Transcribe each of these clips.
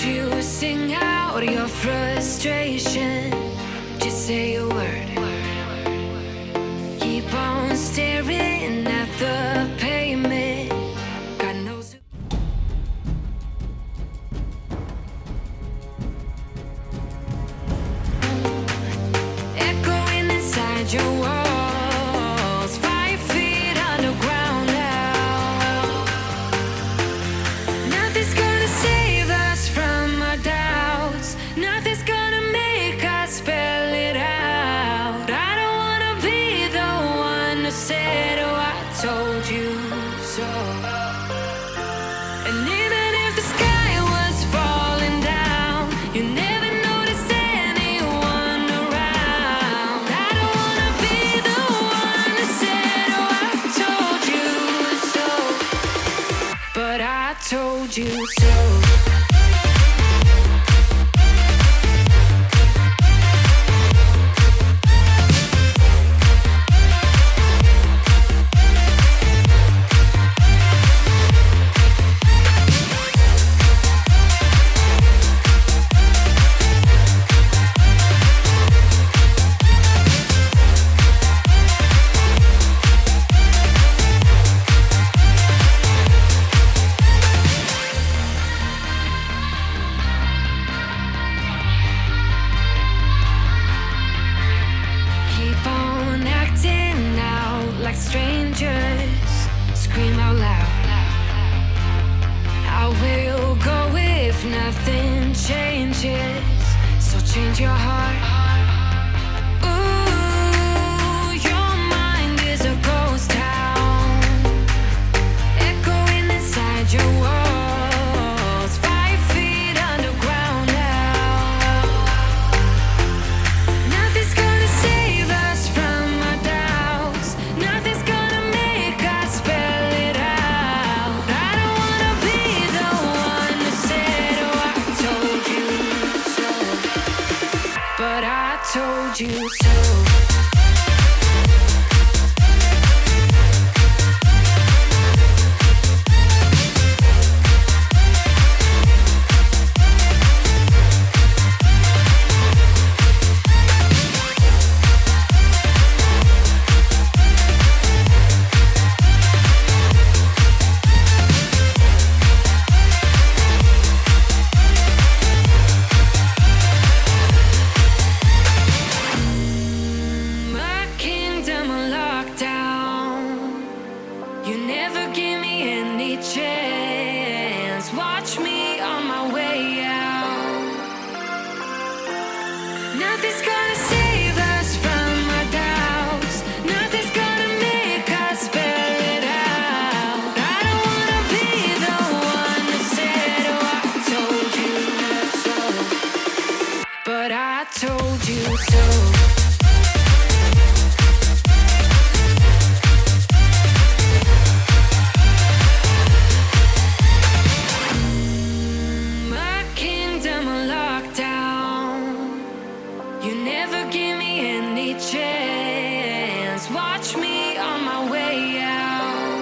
you sing out your frustration. Just say a word. Keep on staring at the pavement. God knows. Echoing inside your walls, 5 feet underground now. Nothing's gonna save us from our doubts. Nothing's gonna make us spell it out. I don't wanna be the one who said, oh, I told you so. And even if the sky was falling down, you never noticed anyone around. I don't wanna be the one who said, oh, I told you so. But I told you so. Keep on acting out like strangers. Scream out loud. I will go if nothing changes. So change your heart. Ooh, your mind is a ghost town, echoing inside your walls, 5 feet underground now. Nothing's gonna save us from our doubts. Nothing's gonna make us spell it out. I don't wanna be the one who said, oh, I told you so. But I told you so. My kingdom on lockdown. You never give me any chance. Watch me on my way out. Nothing's gonna save us from our doubts. Nothing's gonna make us spell it out. I don't wanna be the one who said, oh, I told you so. But I told you so. My kingdom on lockdown. You never give me any chance. Watch me on my way out.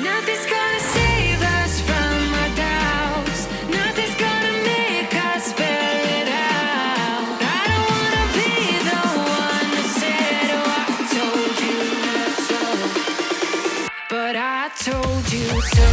Nothing's gonna save us from our doubts. Nothing's gonna make us spell it out. I don't wanna be the one who said, oh, I told you so. But I told you so.